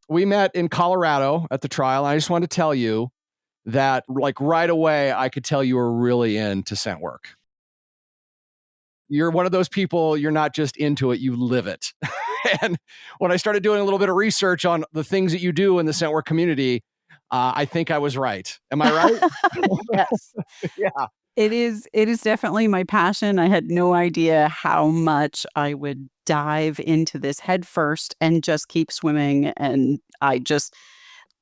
We met in Colorado at the trial. I just want to tell you that, like, right away, I could tell you were really into scent work. You're one of those people, you're not just into it, you live it. And when I started doing a little bit of research on the things that you do in the scent work community, I think I was right. Am I right? Yes. Yeah. It is definitely my passion. I had no idea how much I would dive into this head first and just keep swimming, and I just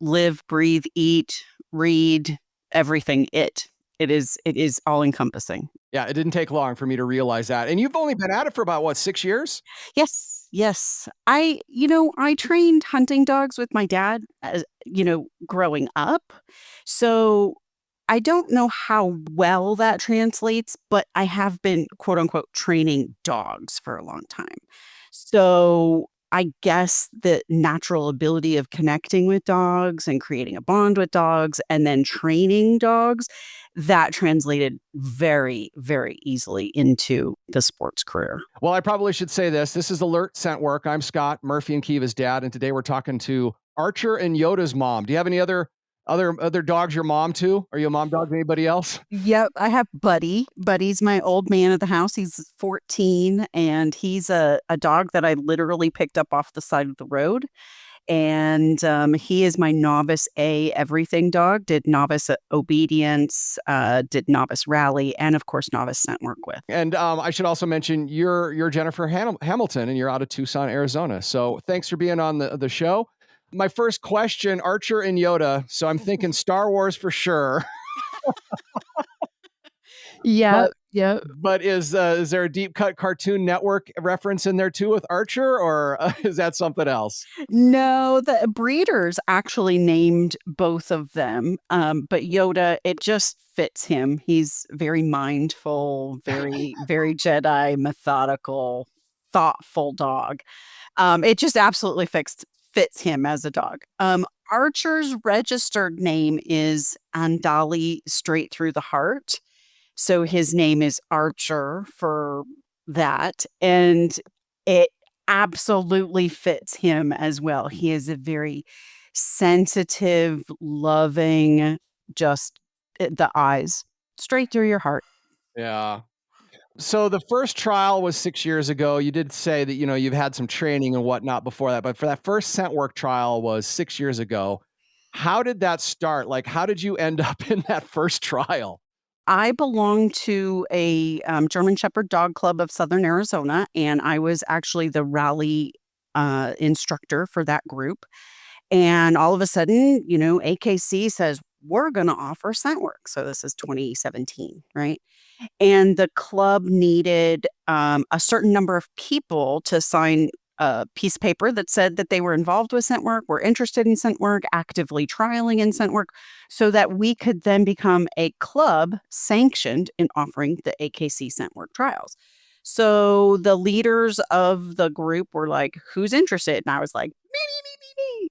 live, breathe, eat, read, everything it is all encompassing. Yeah, it didn't take long for me to realize that. And you've only been at it for about what, 6 years? Yes, yes. I trained hunting dogs with my dad growing up. So I don't know how well that translates, but I have been quote unquote training dogs for a long time. So I guess the natural ability of connecting with dogs and creating a bond with dogs and then training dogs, that translated very, very easily into the sports career. Well, I probably should say this. This is Alert Scent Work. I'm Scott, Murphy and Kiva's dad, and today we're talking to Archer and Yoda's mom. Do you have any other dogs you're mom to? Are you a mom dog to anybody else? Yep, I have Buddy. Buddy's my old man of the house. He's 14 and he's a dog that I literally picked up off the side of the road. And he is my novice A everything dog. Did novice obedience, did novice rally, and of course novice scent work with. And I should also mention you're Jennifer Hamilton, and you're out of Tucson, Arizona. So thanks for being on the show. My first question, Archer and Yoda. So I'm thinking Star Wars for sure. Yeah, But yeah. is there a deep cut Cartoon Network reference in there too with Archer, or is that something else? No, the breeders actually named both of them, but Yoda, it just fits him. He's very mindful, very, very Jedi, methodical, thoughtful dog. It just absolutely fits him as a dog. Archer's registered name is Andali straight through the heart. So his name is Archer for that. And it absolutely fits him as well. He is a very sensitive, loving, just the eyes straight through your heart. Yeah. So the first trial was 6 years ago. You did say that, you've had some training and whatnot before that, but for that first scent work trial was 6 years ago. How did that start? Like, how did you end up in that first trial? I belong to a German Shepherd Dog Club of Southern Arizona, and I was actually the rally instructor for that group. And all of a sudden, AKC says, we're going to offer scent work. So this is 2017, right? And the club needed a certain number of people to sign a piece of paper that said that they were involved with scent work, were interested in scent work, actively trialing in scent work, so that we could then become a club sanctioned in offering the AKC scent work trials. So the leaders of the group were like, who's interested? And I was like, me, me, me, me,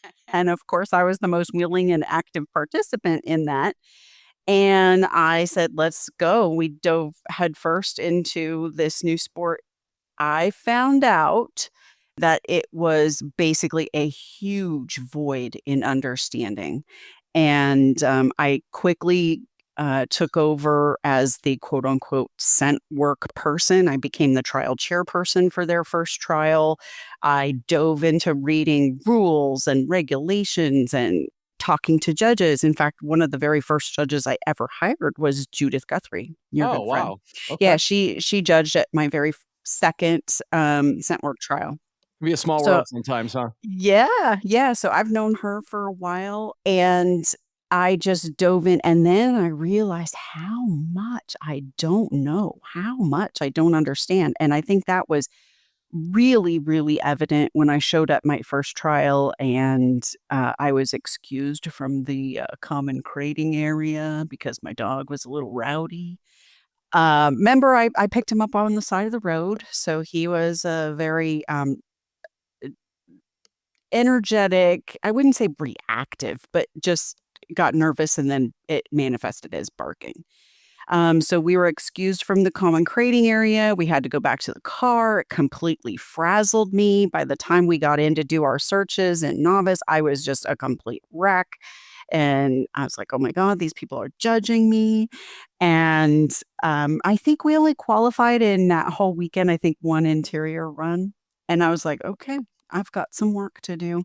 me. And of course, I was the most willing and active participant in that. And I said, let's go. We dove headfirst into this new sport. I found out that it was basically a huge void in understanding. And I quickly took over as the quote unquote scent work person. I became the trial chairperson for their first trial. I dove into reading rules and regulations and talking to judges. In fact, one of the very first judges I ever hired was Judith Guthrie, your Oh, good friend. wow. Okay. Yeah, she judged at my very second scent work trial. Can be a small So world sometimes, huh? yeah, yeah. So I've known her for a while and I just dove in and then I realized how much I don't know, how much I don't understand. And I think that was really, really evident when I showed up my first trial and I was excused from the common crating area because my dog was a little rowdy. Remember, I picked him up on the side of the road. So he was a very energetic, I wouldn't say reactive, but just got nervous and then it manifested as barking. So we were excused from the common crating area. We had to go back to the car. It completely frazzled me. By the time we got in to do our searches in novice, I was just a complete wreck. And I was like, oh my God, these people are judging me. And I think we only qualified in that whole weekend, I think one interior run. And I was like, okay, I've got some work to do.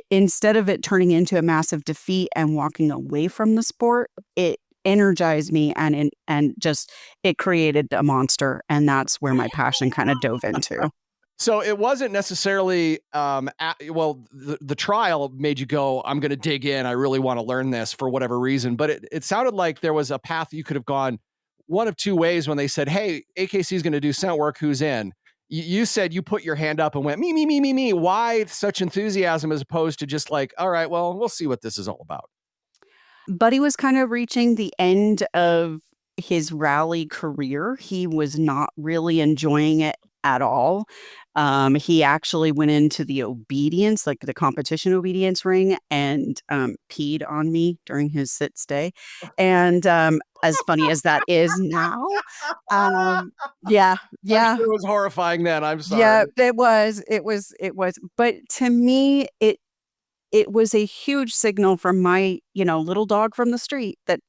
Instead of it turning into a massive defeat and walking away from the sport, it energized me and just it created a monster, and that's where my passion kinda dove into. So it wasn't necessarily, well, the trial made you go, I'm going to dig in. I really want to learn this for whatever reason. But it sounded like there was a path you could have gone one of two ways when they said, hey, AKC is going to do scent work. Who's in? You said you put your hand up and went, me, me, me, me, me. Why such enthusiasm as opposed to just like, all right, well, we'll see what this is all about? Buddy was kind of reaching the end of his rally career. He was not really enjoying it at all. He actually went into the obedience, like the competition obedience ring, and peed on me during his sit stay. And as funny as that is now, um, yeah, I'm yeah, sure it was horrifying then. I'm sorry. yeah, it was. But to me, it was a huge signal from my, little dog from the street that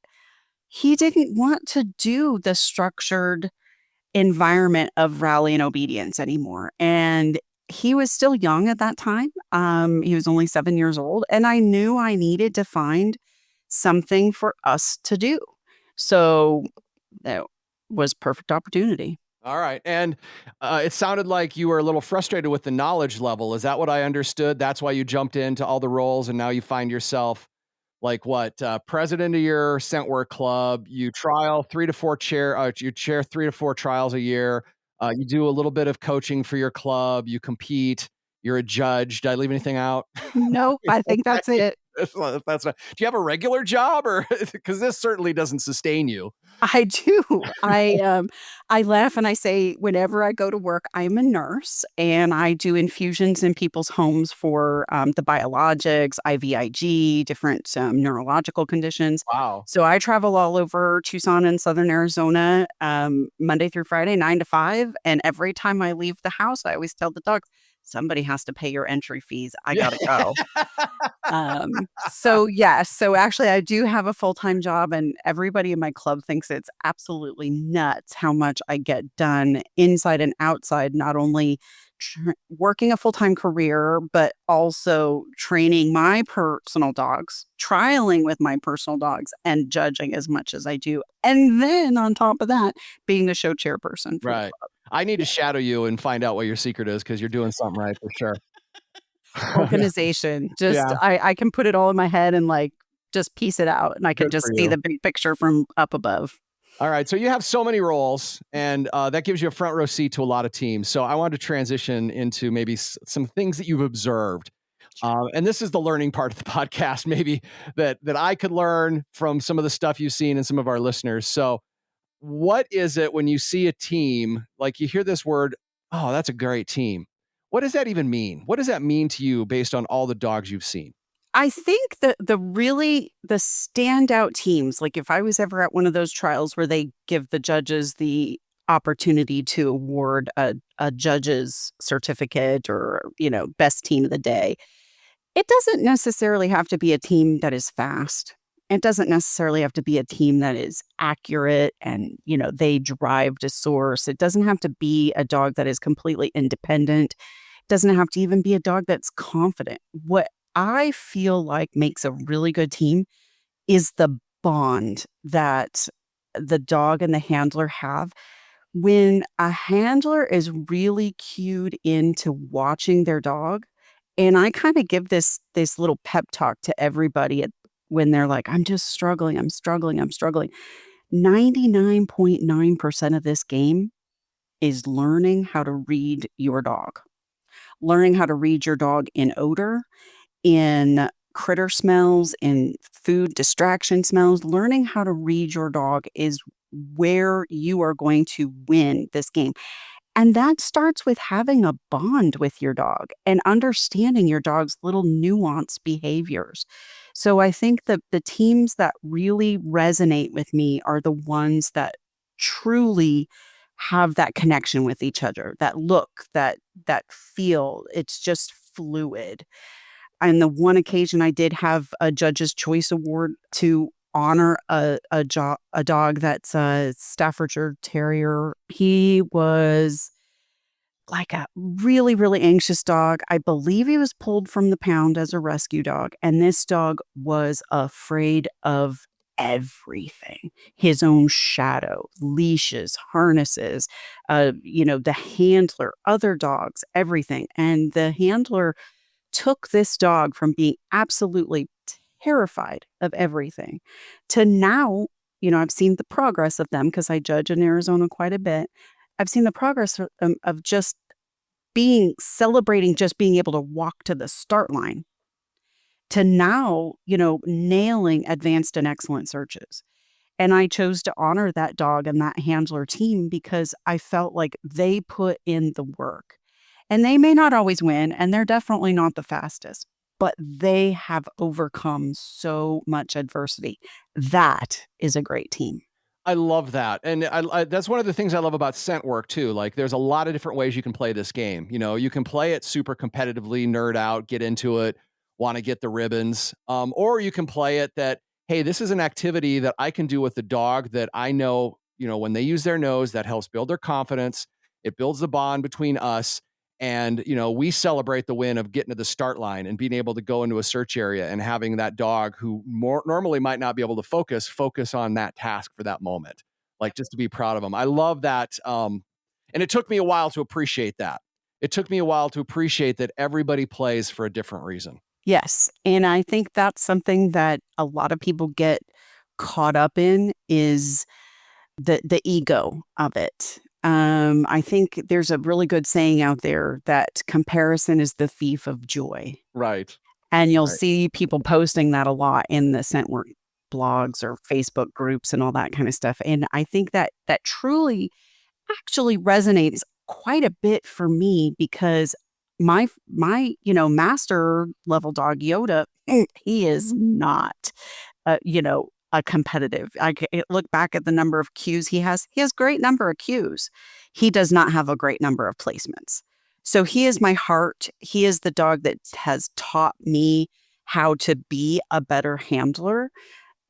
he didn't want to do the structured environment of rally and obedience anymore. And he was still young at that time. He was only 7 years old, and I knew I needed to find something for us to do. So that was perfect opportunity. All right. And it sounded like you were a little frustrated with the knowledge level. Is that what I understood? That's why you jumped into all the roles and now you find yourself like what, president of your scent work club, you trial 3 to 4 you chair 3 to 4 trials a year, you do a little bit of coaching for your club, you compete, you're a judge. Did I leave anything out? Nope, I think that's Okay. it. That's not, do you have a regular job or because this certainly doesn't sustain you. I do. I laugh and I say whenever I go to work, I'm a nurse and I do infusions in people's homes for the biologics, IVIG, different neurological conditions. Wow. So I travel all over Tucson and Southern Arizona, Monday through Friday, 9 to 5. And every time I leave the house, I always tell the dogs, somebody has to pay your entry fees. I Yeah. gotta go. So yes, so actually I do have a full-time job and everybody in my club thinks it's absolutely nuts how much I get done inside and outside, not only working a full-time career, but also training my personal dogs, trialing with my personal dogs, and judging as much as I do. And then on top of that, being the show chairperson for the Right. club. I need to Yeah. shadow you and find out what your secret is because you're doing something right for sure. Yeah. Organization. Just Yeah. I can put it all in my head and, like, just piece it out, and I can Good for just see you. the big picture from up above. All right. So you have so many roles, and that gives you a front row seat to a lot of teams. So I wanted to transition into maybe some things that you've observed. And this is the learning part of the podcast, maybe that I could learn from some of the stuff you've seen and some of our listeners. So, what is it when you see a team like you hear this word? Oh, that's a great team. What does that even mean? What does that mean to you based on all the dogs you've seen? I think that the standout teams, like, if I was ever at one of those trials where they give the judges the opportunity to award a judge's certificate or, best team of the day, it doesn't necessarily have to be a team that is fast. It doesn't necessarily have to be a team that is accurate and, they drive to source. It doesn't have to be a dog that is completely independent. It doesn't have to even be a dog that's confident. What I feel like makes a really good team is the bond that the dog and the handler have. When a handler is really cued into watching their dog, and I kinda give this little pep talk to everybody when they're like, "I'm just struggling, I'm struggling, I'm struggling." 99.9% of this game is learning how to read your dog. Learning how to read your dog in odor, in critter smells, in food distraction smells. Learning how to read your dog is where you are going to win this game. And that starts with having a bond with your dog and understanding your dog's little nuanced behaviors. So I think that the teams that really resonate with me are the ones that truly have that connection with each other, that look, that feel. It's just fluid. And the one occasion I did have a Judge's Choice Award to honor a dog that's a Staffordshire Terrier. He was like a really, really anxious dog. I believe he was pulled from the pound as a rescue dog, and this dog was afraid of everything. His own shadow, leashes, harnesses, the handler, other dogs, everything. And the handler took this dog from being absolutely terrified of everything to now, I've seen the progress of them because I judge in Arizona quite a bit. I've seen the progress of just being celebrating just being able to walk to the start line to now, nailing advanced and excellent searches. And I chose to honor that dog and that handler team because I felt like they put in the work. And they may not always win, and they're definitely not the fastest, but they have overcome so much adversity. That is a great team. I love that, and that's one of the things I love about scent work too. Like, there's a lot of different ways you can play this game. You can play it super competitively, nerd out, get into it, want to get the ribbons, or you can play it that, hey, this is an activity that I can do with the dog that I know. When they use their nose, that helps build their confidence. It builds the bond between us, and we celebrate the win of getting to the start line and being able to go into a search area and having that dog who more normally might not be able to focus on that task for that moment, like, just to be proud of them. I love that. And it took me a while to appreciate that. It took me a while to appreciate that everybody plays for a different reason. Yes, and I think that's something that a lot of people get caught up in is the ego of it. I think there's a really good saying out there that comparison is the thief of joy. Right. And you'll Right. see people posting that a lot in the scent work blogs or Facebook groups and all that kind of stuff. And I think that that truly actually resonates quite a bit for me because master level dog Yoda, he is not a competitive. Look back at the number of cues he has. He has great number of cues. He does not have a great number of placements. So he is my heart. He is the dog that has taught me how to be a better handler.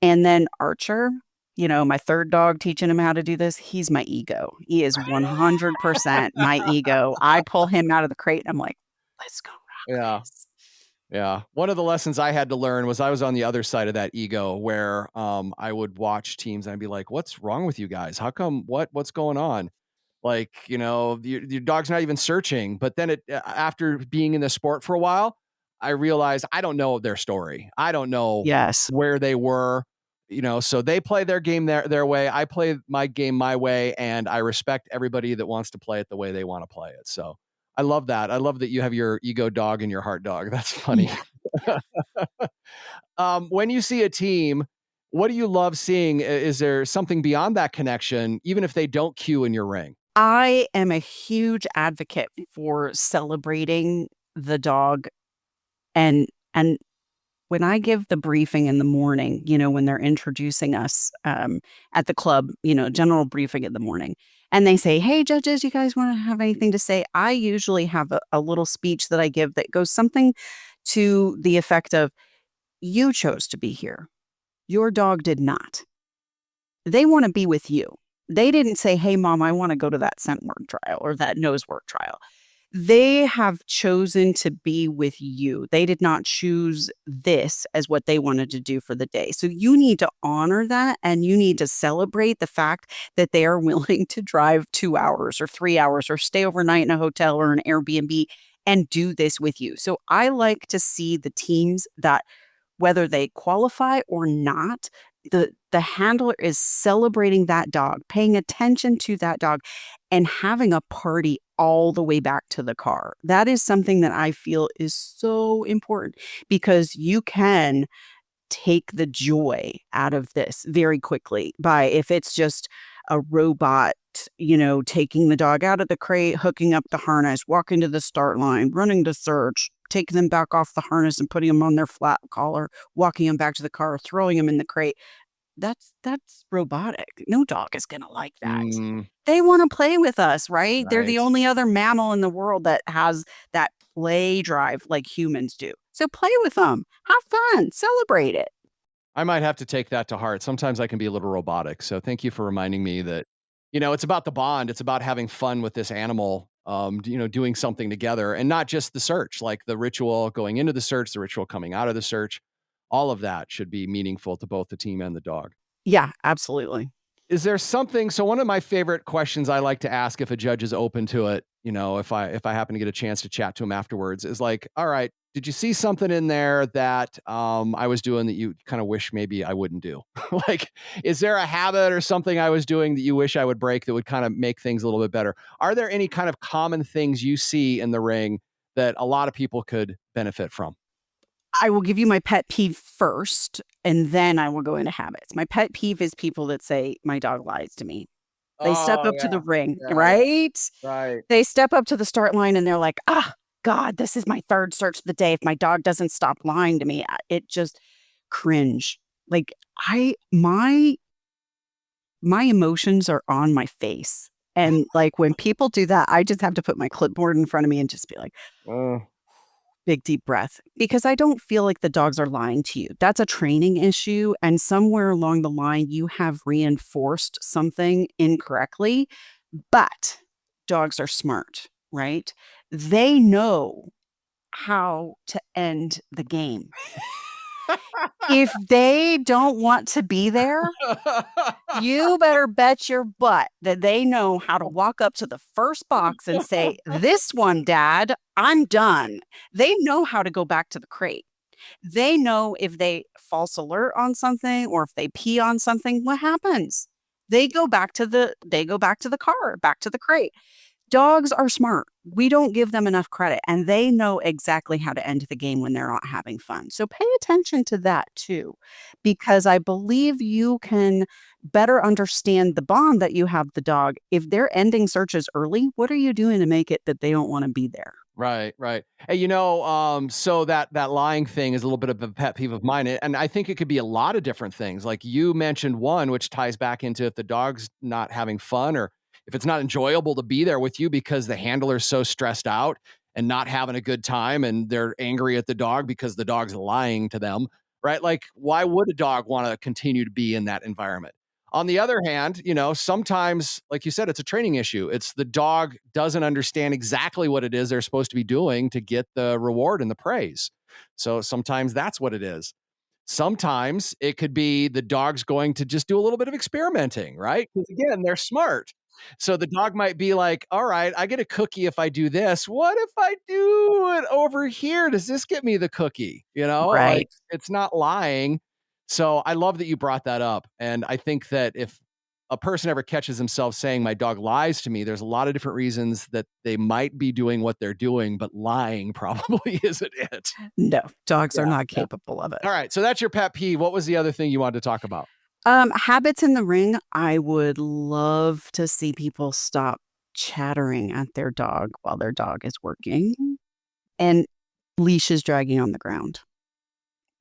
And then Archer, my third dog teaching him how to do this, he's my ego. He is 100% my ego. I pull him out of the crate and I'm like, let's go rock Yeah. this. Yeah. One of the lessons I had to learn was I was on the other side of that ego where I would watch teams and I'd be like, what's wrong with you guys? How come what's going on? Like, your dog's not even searching. But then after being in the sport for a while, I realized I don't know their story. I don't know Yes. where they were, so they play their game their way. I play my game my way, and I respect everybody that wants to play it the way they want to play it. So I love that. I love that you have your ego dog and your heart dog. That's funny. Yeah. When you see a team, what do you love seeing? Is there something beyond that connection, even if they don't cue in your ring? I am a huge advocate for celebrating the dog and when I give the briefing in the morning, when they're introducing us at the club, general briefing in the morning, and they say, "Hey, judges, you guys want to have anything to say?" I usually have a little speech that I give that goes something to the effect of, "You chose to be here. Your dog did not. They want to be with you. They didn't say, 'Hey, mom, I want to go to that scent work trial or that nose work trial.' They have chosen to be with you. They did not choose this as what they wanted to do for the day. So you need to honor that and you need to celebrate the fact that they are willing to drive 2 hours or 3 hours or stay overnight in a hotel or an Airbnb and do this with you. So I like to see the teams that whether they qualify or not, the handler is celebrating that dog, paying attention to that dog, and having a party all the way back to the car. That is something that I feel is so important because you can take the joy out of this very quickly by if it's just a robot about, taking the dog out of the crate, hooking up the harness, walking to the start line, running to search, taking them back off the harness and putting them on their flat collar, walking them back to the car, throwing them in the crate. That's robotic. No dog is gonna like that. Mm, They wanna play with us, right? They're the right. only other mammal in the world that has that play drive like humans do. So play with them. Have fun. Celebrate it. I might have to take that to heart. Sometimes I can be a little robotic. So thank you for reminding me that, it's about the bond. It's about having fun with this animal, doing something together and not just the search, like the ritual going into the search, the ritual coming out of the search. All of that should be meaningful to both the team and the dog. Yeah, absolutely. Is there something so one of my favorite questions I like to ask if a judge is open to it, if I happen to get a chance to chat to him afterwards is like, "All right, did you see something in there that, I was doing that you kinda wish maybe I wouldn't do?" Like, is there a habit or something I was doing that you wish I would break that would kinda make things a little bit better? Are there any kind of common things you see in the ring that a lot of people could benefit from? I will give you my pet peeve first, and then I will go into habits. My pet peeve is people that say, "My dog lies to me." They step Oh, up to the yeah. ring, Yeah, yeah. right? Right. They step up to the start line and they're like, "Ah, God, this is my 3rd search of the day. If my dog doesn't stop lying to me," it just cringe. Like, my emotions are on my face, and, like, when people do that, I just have to put my clipboard in front of me and just be like, Uh, big deep breath, because I don't feel like the dogs are lying to you. That's a training issue, and somewhere along the line, you have reinforced something incorrectly, but dogs are smart, right? They know how to end the game. If they don't want to be there, you better bet your butt that they know how to walk up to the first box and say, "This one, Dad, I'm done." They know how to go back to the crate. They know if they false alert on something or if they pee on something, what happens? They go back to the car, back to the crate. Dogs are smart. We don't give them enough credit, and they know exactly how to end the game when they're not having fun. So pay attention to that too, because I believe you can better understand the bond that you have with the dog. If they're ending searches early, what are you doing to make it that they don't want to be there? Right, right. Hey, so that lying thing is a little bit of a pet peeve of mine, and I think it could be a lot of different things. Like you mentioned one, which ties back into if the dog's not having fun or if it's not enjoyable to be there with you because the handler's so stressed out and not having a good time, and they're angry at the dog because the dog's lying to them, right? Like, why would a dog want to continue to be in that environment? On the other hand, sometimes, like you said, it's a training issue. It's the dog doesn't understand exactly what it is they're supposed to be doing to get the reward and the praise. So sometimes that's what it is. Sometimes it could be the dog's going to just do a little bit of experimenting, right? Because again, they're smart. So the dog might be like, all right, I get a cookie if I do this. What if I do it over here? Does this get me the cookie? Like Right. it's not lying. So I love that you brought that up. And I think that if a person ever catches themselves saying, my dog lies to me, there's a lot of different reasons that they might be doing what they're doing, but lying probably isn't it. No, dogs are Yeah. not Yeah. capable of it. All right, so that's your pet peeve. What was the other thing you wanted to talk about? Habits in the ring, I would love to see people stop chattering at their dog while their dog is working and leashes dragging on the ground.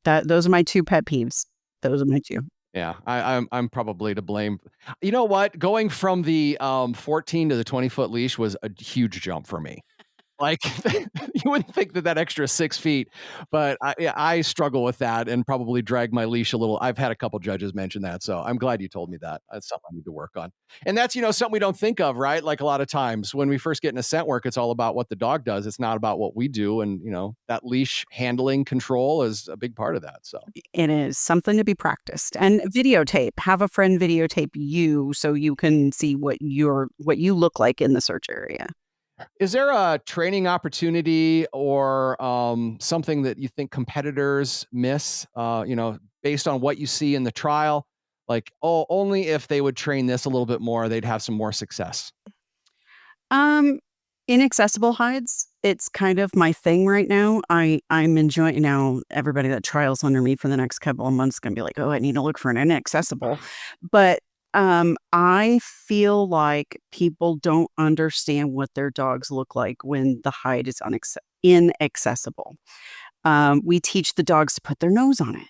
Those are my 2 pet peeves. Those are my 2. Yeah, I'm probably to blame. You know what? Going from the 14 to the 20-foot leash was a huge jump for me. Like, you wouldn't think that that extra 6 feet, but yeah, I struggle with that and probably drag my leash a little. I've had a couple judges mention that, so I'm glad you told me that. That's something I need to work on. And that's, something we don't think of, right? Like a lot of times when we first get into scent work, it's all about what the dog does. It's not about what we do. And, that leash handling control is a big part of that. So It is something to be practiced, and videotape. Have a friend videotape you so you can see what you look like in the search area. is there a training opportunity or something that you think competitors miss, based on what you see in the trial? Like, oh, only if they would train this a little bit more, they'd have some more success. Um, Inaccessible hides, it's kind of my thing right now. I'm enjoying now everybody that trials under me for the next couple of months is gonna be like, "Oh, I need to look for an inaccessible." But I feel like people don't understand what their dogs look like when the hide is inaccessible. We teach the dogs to put their nose on it,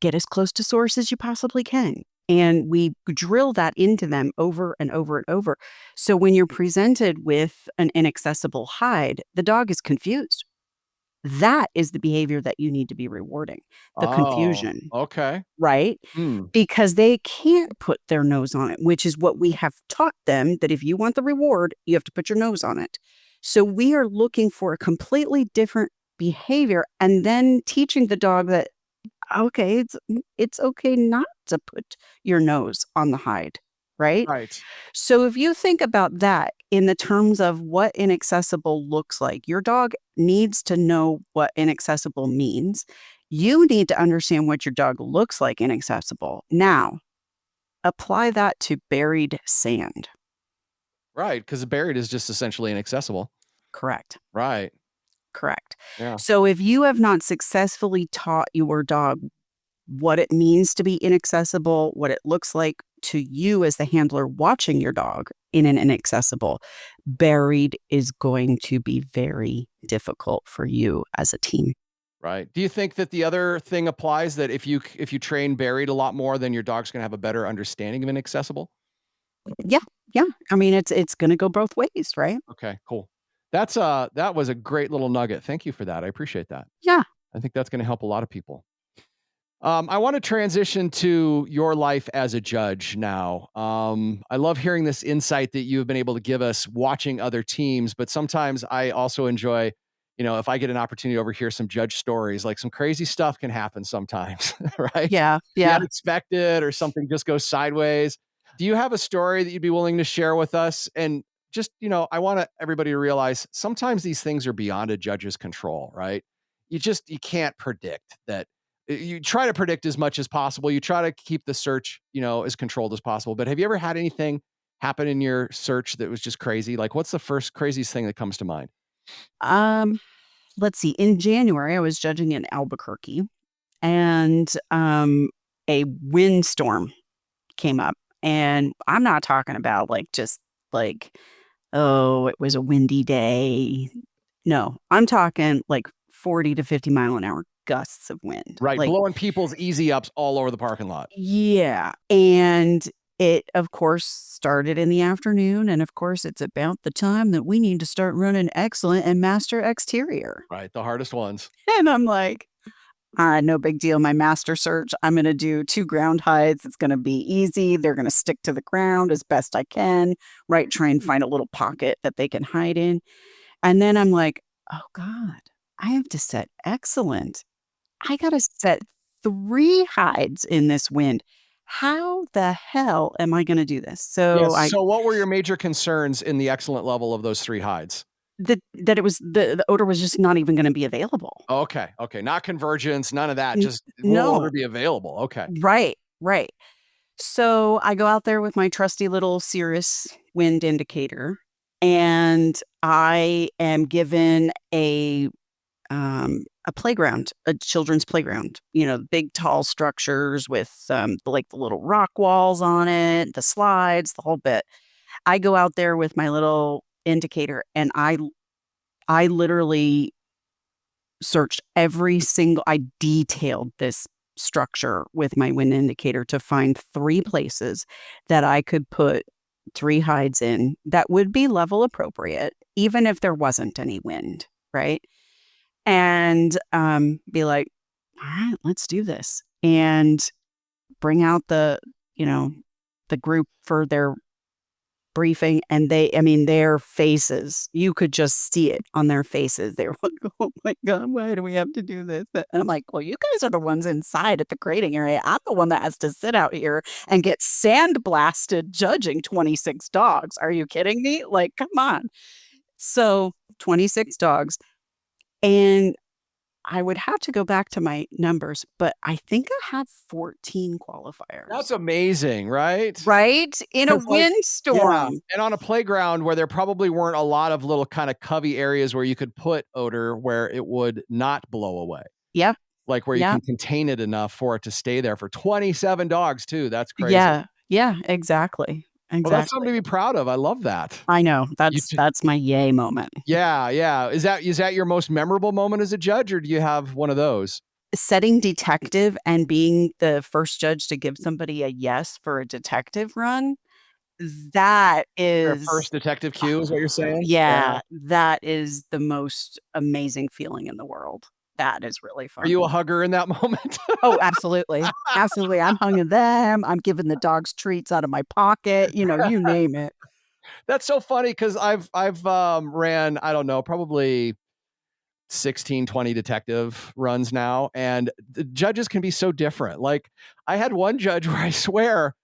get as close to source as you possibly can. And we drill that into them over and over and over. So when you're presented with an inaccessible hide, the dog is confused. That is the behavior that you need to be rewarding, the Oh, confusion, okay. right? Hmm. Because they can't put their nose on it, which is what we have taught them, that if you want the reward, you have to put your nose on it. So we are looking for a completely different behavior and then teaching the dog that, okay, it's okay not to put your nose on the hide, right? Right. So if you think about that in the terms of what inaccessible looks like, your dog needs to know what inaccessible means. You need to understand what your dog looks like inaccessible. Now, apply that to buried sand. Right. Because buried is just essentially inaccessible. Correct. Right. Correct. Yeah. So if you have not successfully taught your dog what it means to be inaccessible, what it looks like to you as the handler watching your dog in an inaccessible, buried is going to be very difficult for you as a team. Right. Do you think that the other thing applies that if you train buried a lot more, then your dog's gonna have a better understanding of inaccessible? Yeah, yeah. I mean, it's going to go both ways, right? Okay, cool. That was a great little nugget. Thank you for that. I appreciate that. Yeah, I think that's gonna help a lot of people. I want to transition to your life as a judge now. I love hearing this insight that you've been able to give us watching other teams, but sometimes I also enjoy, if I get an opportunity to overhear some judge stories, like some crazy stuff can happen sometimes, right? yeah, The yeah. unexpected or something just goes sideways. Do you have a story that you'd be willing to share with us? And just, I want everybody to realize sometimes these things are beyond a judge's control, right? You can't predict that you try to predict as much as possible. You try to keep the search, as controlled as possible. But have you ever had anything happen in your search that was just crazy? Like, what's the first craziest thing that comes to mind? Um, let's see. In January, I was judging in Albuquerque, and a windstorm came up, and I'm not talking about like just like, oh, it was a windy day. No, I'm talking like 40 to 50 mile an hour gusts of wind. Right, Like, blowing people's easy ups all over the parking lot. yeah. And it, of course, started in the afternoon. And of course, it's about the time that we need to start running excellent and master exterior. Right, the hardest ones. And I'm like, all right, no big deal. My master search, I'm going to do 2 ground hides. It's going to be easy. They're going to stick to the ground as best I can, right? Try and find a little pocket that they can hide in. And then I'm like, oh God, I have to set excellent. I got to set 3 hides in this wind. How the hell am I going to do this? So Yes. So, what were your major concerns in the excellent level of those three hides? that it was the odor was just not even going to be available. Okay. Okay. Not convergence, none of that. N- Just will no, order be available. Okay. right, right. So I go out there with my trusty little Cirrus wind indicator, and I am given a playground, a children's playground. Big tall structures with like the little rock walls on it, the slides, the whole bit. I go out there with my little indicator, and I literally searched every single. I detailed this structure with my wind indicator to find 3 places that I could put 3 hides in that would be level appropriate, even if there wasn't any wind, right? And be like, all right, let's do this. And bring out you know, the group for their briefing. And I mean, their faces, you could just see it on their faces. They were like, oh my God, why do we have to do this? And I'm like, well, you guys are the ones inside at the grading area. I'm the one that has to sit out here and get sandblasted judging 26 dogs. Are you kidding me? Like, come on. So 26 dogs. And I would have to go back to my numbers, but I think I had 14 That's qualifiers. amazing, right? Right? In a 'Cause, like, yeah, windstorm. and on a playground where there probably weren't a lot of little kinda covey areas where you could put odor where it would not blow away, Yep. like, where you Yep. can contain it enough for it to stay there for 27 dogs too, that's crazy. Yeah. Yeah, exactly. Well, that's something Exactly. to be proud of. I love that. I know. You That's my yay moment. Yeah, yeah. Is that your most memorable moment as a judge, or do you have one of those? Setting detective and being the first judge to give somebody a yes for a detective run, that Your is first detective Q is what you're saying? Yeah. yeah, that is the most amazing feeling in the world. That is really Are you a fun. hugger in that moment? Oh, absolutely. Absolutely. I'm hugging them. I'm giving the dogs treats out of my pocket, you name it. That's so funny because I've ran, I don't know, probably 16, 20 detective runs now, and the judges can be so different. Like, I had one judge where I swear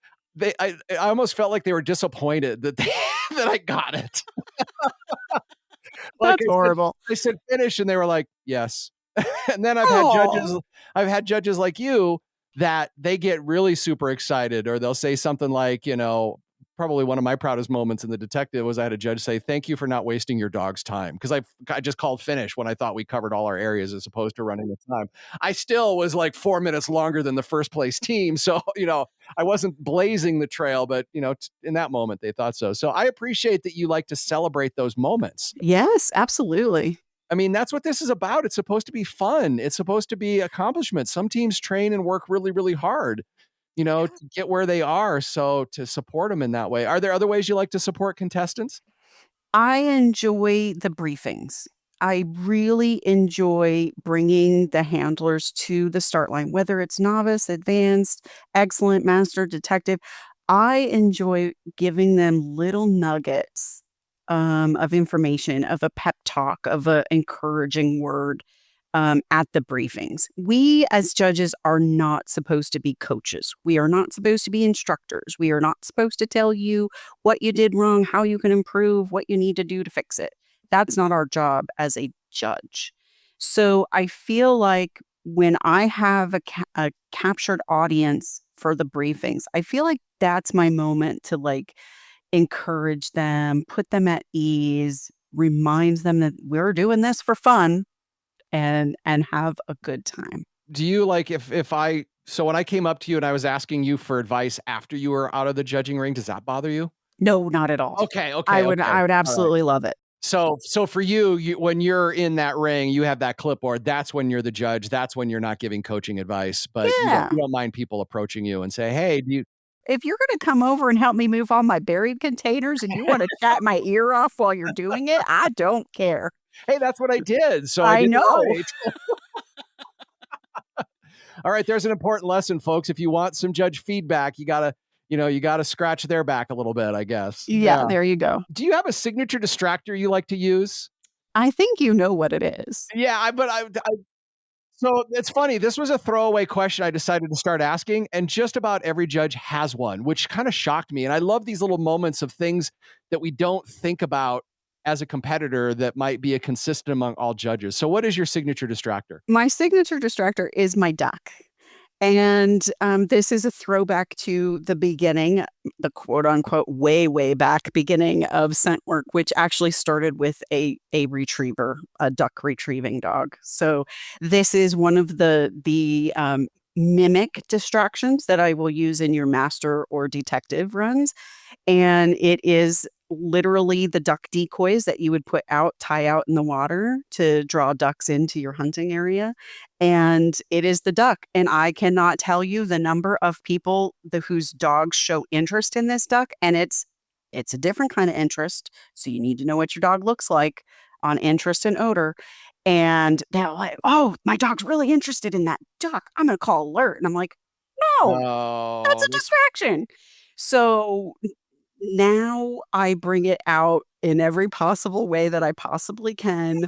I almost felt like they were disappointed that that I got it. Like That's horrible. I said finish, and they were like, yes. And then Oh. I've had judges like you that they get really super excited, or they'll say something like, probably one of my proudest moments in the detective was I had a judge say, "Thank you for not wasting your dog's time," because I just called finish when I thought we covered all our areas as opposed to running the time. I still was like 4 minutes longer than the first place team, so I wasn't blazing the trail, but in that moment they thought so. So I appreciate that you like to celebrate those moments. Yes, absolutely. I mean, that's what this is about. It's supposed to be fun. It's supposed to be accomplishment. Some teams train and work really, really hard, to get where they are. So to support them in that way. Are there other ways you like to support contestants? I enjoy the briefings. I really enjoy bringing the handlers to the start line, whether it's novice, advanced, excellent, master, detective. I enjoy giving them little nuggets of information, of a pep talk, of an encouraging word at the briefings. We as judges are not supposed to be coaches. We are not supposed to be instructors. We are not supposed to tell you what you did wrong, how you can improve, what you need to do to fix it. That's not our job as a judge. So I feel like when I have a captured audience for the briefings, I feel like that's my moment to like encourage them, put them at ease, reminds them that we're doing this for fun and have a good time. Do you like if I so when I came up to you and I was asking you for advice after you were out of the judging ring, does that bother you? No, not at all. Okay, I okay, would okay. I would All right. absolutely love it. So for you, when you're in that ring, you have that clipboard. That's when you're the judge. That's when you're not giving coaching advice, but you don't Yeah. you don't mind people approaching you and say, "Hey, do you?" If you're gonna come over and help me move all my buried containers and you wanna chat my ear off while you're doing it, I don't care. Hey, that's what I did, so I I did it know. right. All right, there's an important lesson, folks. If you want some judge feedback, you gotta scratch their back a little bit, I guess. Yeah, Yeah. there you go. Do you have a signature distractor you like to use? I think you know what it is. Yeah, so it's funny. This was a throwaway question I decided to start asking, and just about every judge has one, which kind of shocked me. And I love these little moments of things that we don't think about as a competitor that might be a consistent among all judges. So, what is your signature distractor? My signature distractor is my duck. And, this is a throwback to the beginning, the quote unquote way, way back beginning of scent work, which actually started with a retriever, a duck retrieving dog. So this is one of the mimic distractions that I will use in your master or detective runs. And it is literally the duck decoys that you would put out, tie out in the water to draw ducks into your hunting area. And it is the duck. And I cannot tell you the number of people whose dogs show interest in this duck. And it's a different kind of interest. So you need to know what your dog looks like on interest and odor. And they're like, oh, my dog's really interested in that duck. I'm going to call alert. And I'm like, no, that's Oh, a distraction. So now I bring it out in every possible way that I possibly can,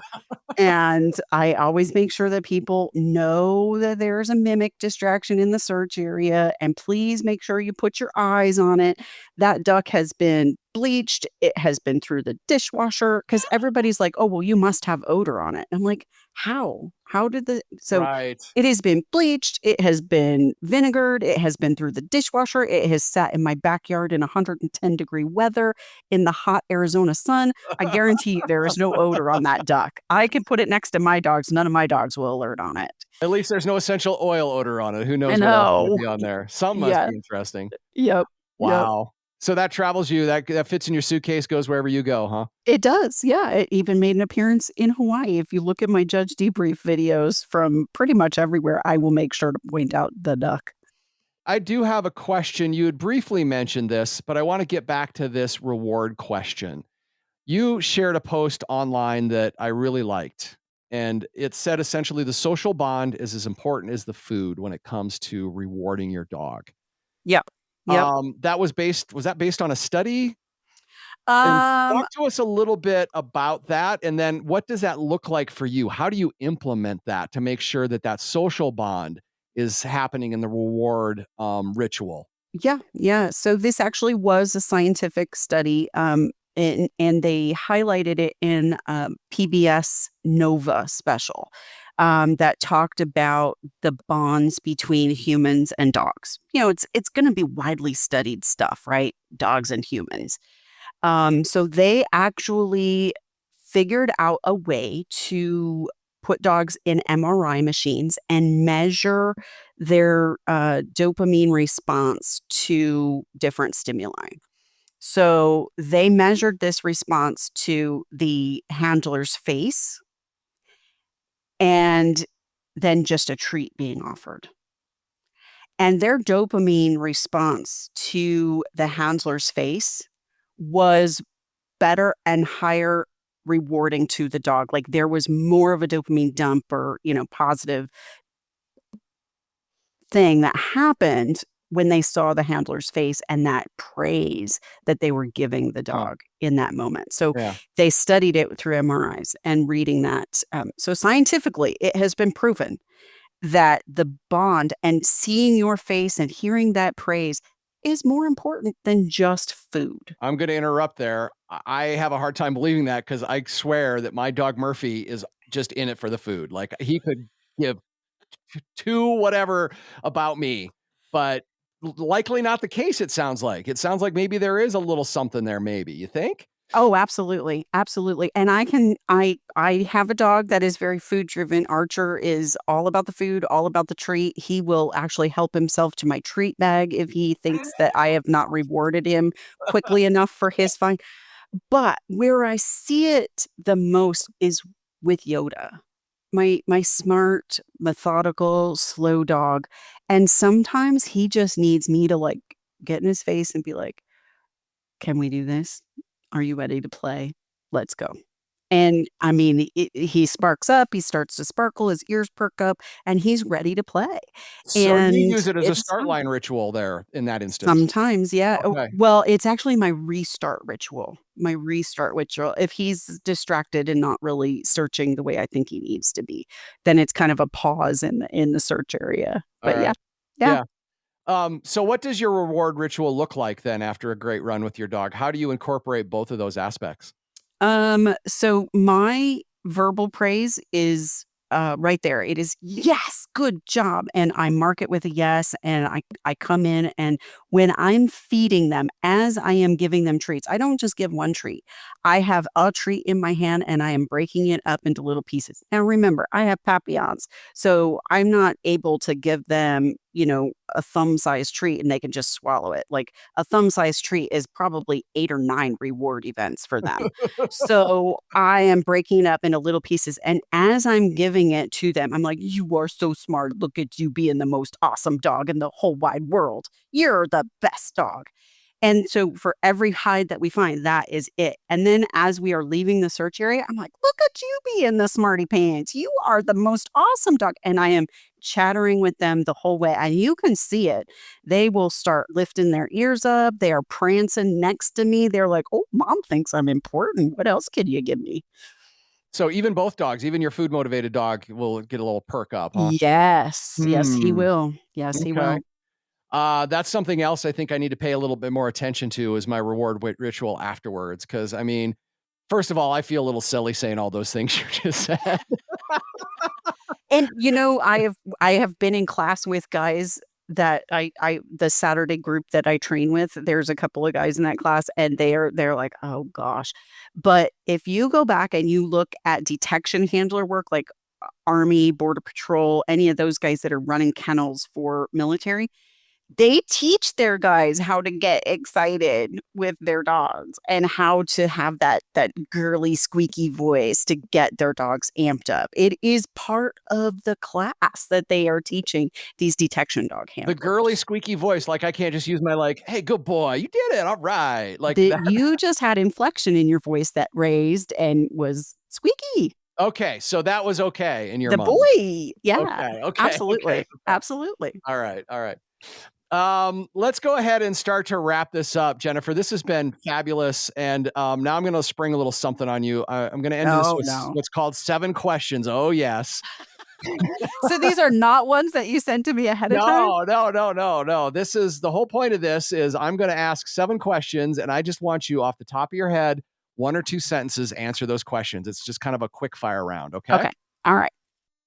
and I always make sure that people know that there's a mimic distraction in the search area, and please make sure you put your eyes on it. That duck has been bleached, it has been through the dishwasher because everybody's like, "Oh, well, you must have odor on it." I'm like, "How? How did the" so right. it has been bleached, it has been vinegared, it has been through the dishwasher, it has sat in my backyard in 110-degree weather in the hot Arizona sun. I guarantee you there is no odor on that duck. I can put it next to my dogs, none of my dogs will alert on it. At least there's no essential oil odor on it. Who I knows what else might know. be on there? Some must Yeah. be interesting. Yep. Yep. Wow. So that travels you, that fits in your suitcase, goes wherever you go, huh? It does, yeah, it even made an appearance in Hawaii. If you look at my Judge Debrief videos from pretty much everywhere, I will make sure to point out the duck. I do have a question. You had briefly mentioned this, but I want to get back to this reward question. You shared a post online that I really liked, and it said essentially the social bond is as important as the food when it comes to rewarding your dog. Yep, yep. That was that based on a study? And Um, talk to us a little bit about that, and then what does that look like for you? How do you implement that to make sure that that social bond is happening in the reward, ritual? yeah, yeah, so this actually was a scientific study, and they highlighted it in, PBS Nova special, that talked about the bonds between humans and dogs. It's gonna be widely studied stuff, right? Dogs and humans. So they actually figured out a way to put dogs in MRI machines and measure their dopamine response to different stimuli. So they measured this response to the handler's face and then just a treat being offered. And their dopamine response to the handler's face was better and higher rewarding to the dog. Like, there was more of a dopamine dump or, positive thing that happened when they saw the handler's face and that praise that they were giving the Huh, dog in that moment. So yeah. they studied it through MRIs and reading that. So scientifically, it has been proven that the bond and seeing your face and hearing that praise is more important than just food. I'm gonna interrupt there. I have a hard time believing that because I swear that my dog Murphy is just in it for the food. Like, he could give 2 whatever about me, but likely not the case, it sounds like. It sounds like maybe there is a little something there maybe, you think? Oh, absolutely, absolutely, and I have a dog that is very food driven. Archer is all about the food, all about the treat. He will actually help himself to my treat bag if he thinks that I have not rewarded him quickly enough for his fine. But where I see it the most is with Yoda, my smart, methodical, slow dog, and sometimes he just needs me to, like, get in his face and be like, "Can we do this? Are you ready to play? Let's go." And, I mean, he sparks up, he starts to sparkle, his ears perk up, and he's ready to play, So you and use it as a it's start fun. line ritual there in that instance? Sometimes, yeah. Oh, Okay, well, it's actually my restart ritual. If he's distracted and not really searching the way I think he needs to be, then it's kind of a pause in the search area. But yeah. alright. Yeah. Yeah. So what does your reward ritual look like then after a great run with your dog? How do you incorporate both of those aspects? So my verbal praise is right there. It is yes, good job. And I mark it with a yes. And I come in and when I'm feeding them as I am giving them treats, I don't just give one treat. I have a treat in my hand and I am breaking it up into little pieces. Now remember, I have papillons. So I'm not able to give them, a thumb sized treat and they can just swallow it. Like a thumb sized treat is probably 8 or 9 reward events for them. So I am breaking it up into little pieces. And as I'm giving it to them, I'm like, "You are so smart. Look at you being the most awesome dog in the whole wide world. You're the best dog." And so for every hide that we find, that is it. And then as we are leaving the search area, I'm like, look at you being the smarty pants. You are the most awesome dog. And I am chattering with them the whole way. And you can see it. They will start lifting their ears up. They are prancing next to me. They're like, oh, mom thinks I'm important. What else can you give me? So even both dogs, even your food motivated dog will get a little perk up, huh? Yes. Yes, he Hmm, will. Yes, he okay. will. That's something else I think I need to pay a little bit more attention to is my reward ritual afterwards. Because I mean, first of all, I feel a little silly saying all those things you just said. And, I have been in class with guys that I the Saturday group that I train with, there's a couple of guys in that class, and they're like, "Oh gosh." But if you go back and you look at detection handler work, like, Army, Border Patrol, any of those guys that are running kennels for military, They teach their guys how to get excited with their dogs and how to have that girly squeaky voice to get their dogs amped up. It is part of the class that they are teaching these detection dog The girly handlers. squeaky voice, like I can't just use my like, "Hey, good boy, you did it, all right." Like That that. you just had inflection in your voice that raised and was squeaky. Okay, so that was okay in your The mind. boy. Yeah, Okay, okay, okay, absolutely. okay. Absolutely. All right, all right. Let's go ahead and start to wrap this up, Jennifer. This has been fabulous, and now I'm going to spring a little something on you. I'm going to end this Oh, with no. what's called 7 questions. Oh yes. So these are not ones that you sent to me ahead of time? No, no, no, no, no. This is the whole point of this is I'm going to ask 7 questions, and I just want you off the top of your head, 1 or 2 sentences, answer those questions. It's just kind of a quick fire round. Okay. Okay. All right.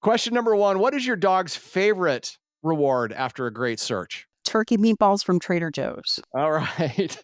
Question number one: what is your dog's favorite reward after a great search? Turkey meatballs from Trader Joe's. All right.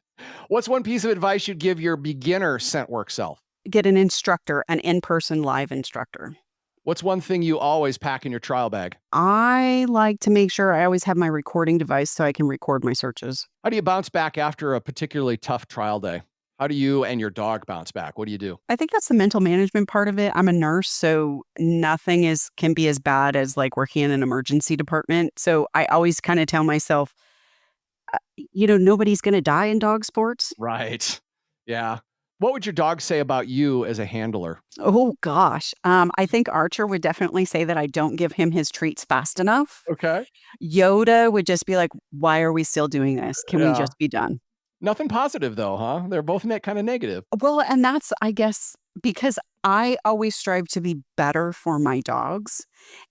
What's one piece of advice you'd give your beginner scent work self? Get an instructor, an in-person live instructor. What's one thing you always pack in your trial bag? I like to make sure I always have my recording device so I can record my searches. How do you bounce back after a particularly tough trial day? How do you and your dog bounce back? What do you do? I think that's the mental management part of it. I'm a nurse, so nothing is can be as bad as like working in an emergency department. So I always kind of tell myself, nobody's going to die in dog sports. Right. Yeah. What would your dog say about you as a handler? Oh gosh. I think Archer would definitely say that I don't give him his treats fast enough. Okay. Yoda would just be like, "Why are we still doing this? Can we Yeah. just be done?" Nothing positive though, huh? They're both kind of negative. Well, and that's, I guess, because I always strive to be better for my dogs,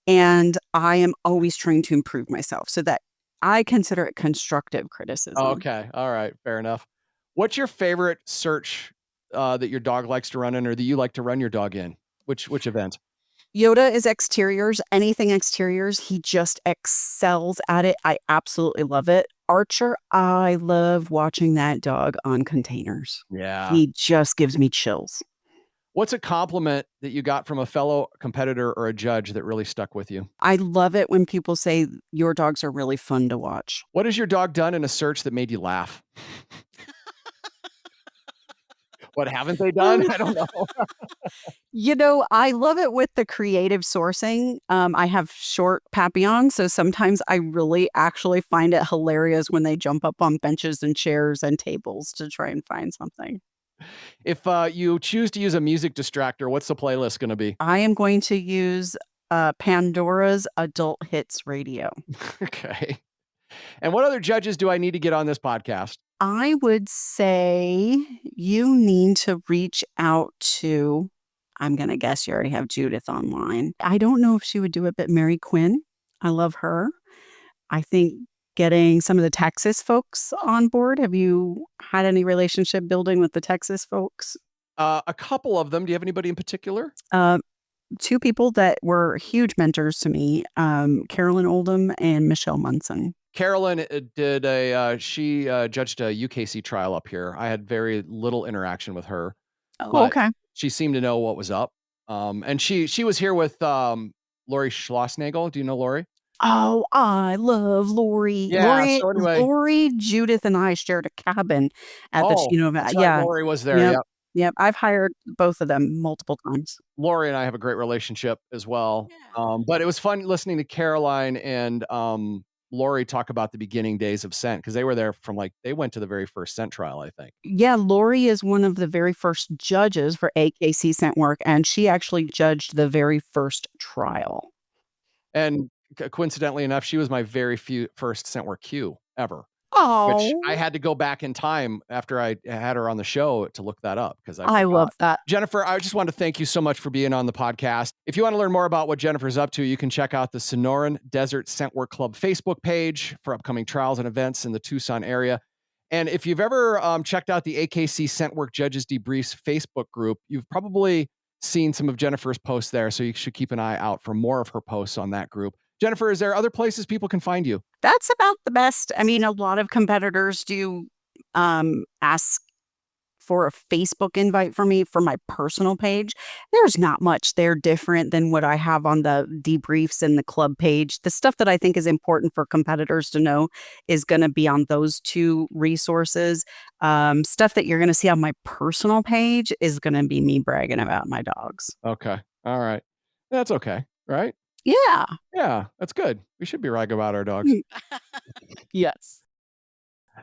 and I am always trying to improve myself so that I consider it constructive Oh, criticism. okay. All right. Fair enough. What's your favorite search that your dog likes to run in or that you like to run your dog in? Which event? Yoda is exteriors, anything exteriors, he just excels at it. I absolutely love it. Archer, I love watching that dog on containers. Yeah. He just gives me chills. What's a compliment that you got from a fellow competitor or a judge that really stuck with you? I love it when people say your dogs are really fun to watch. What has your dog done in a search that made you laugh? What haven't they done? Um, I don't know. I love it with the creative sourcing. I have short papillons, so sometimes I really actually find it hilarious when they jump up on benches and chairs and tables to try and find something. If you choose to use a music distractor, what's the playlist going to be? I am going to use Pandora's Adult Hits Radio. Okay. And what other judges do I need to get on this podcast? I would say you need to reach out to, I'm going to guess you already have Judith online. I don't know if she would do it, but Mary Quinn, I love her. I think getting some of the Texas folks on board. Have you had any relationship building with the Texas folks? A couple of them. Do you have anybody in particular? Uh, Two people that were huge mentors to me, Carolyn Oldham and Michelle Munson. Carolyn did she judged a UKC trial up here. I had very little interaction with her, Oh, but okay. she seemed to know what was up. And she was here with Lori Schlossnagel. Do you know Lori? Oh, I love Lori. Yeah. So anyway, Lori, Judith, and I shared a cabin at the oh, that's right. yeah. Lori was there. Yep, Yep. yep, I've hired both of them multiple times. Lori and I have a great relationship as well. Yeah. But it was fun listening to Caroline and Lori talk about the beginning days of Scent because they were there from they went to the very first Scent trial, I think. Yeah, Lori is one of the very first judges for AKC scent work, and she actually judged the very first trial. And coincidentally enough, she was my very first Scent work Q ever. Which I Oh, had to go back in time after I had her on the show to look that up because I I forgot. love that. Jennifer, I just want to thank you so much for being on the podcast. If you want to learn more about what Jennifer's up to, you can check out the Sonoran Desert Scent Work Club Facebook page for upcoming trials and events in the Tucson area. And if you've ever checked out the AKC Scent Work Judges Debriefs Facebook group, you've probably seen some of Jennifer's posts there. So you should keep an eye out for more of her posts on that group. Jennifer, is there other places people can find you? That's about the best. I mean, a lot of competitors do ask for a Facebook invite for me for my personal page, there's not much there different than what I have on the debriefs and the club page. The stuff that I think is important for competitors to know is going to be on those two resources. Stuff that you're going to see on my personal page is going to be me bragging about my dogs. Okay. All right. That's okay, right? Yeah. Yeah, that's good. We should be bragging about our dogs. Mm. Yes.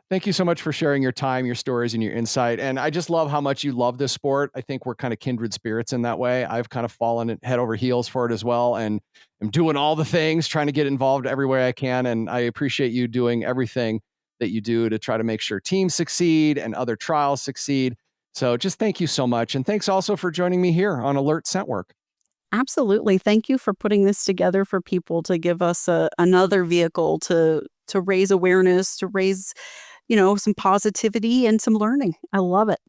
Thank you so much for sharing your time, your stories, and your insight. And I just love how much you love this sport. I think we're kind of kindred spirits in that way. I've kind of fallen head over heels for it as well, and I'm doing all the things, trying to get involved every way I can. And I appreciate you doing everything that you do to try to make sure teams succeed and other trials succeed. So just thank you so much. And thanks also for joining me here on Alert Scent Work. Absolutely. Thank you for putting this together for people to give us another vehicle to raise awareness, to raise, some positivity and some learning. I love it.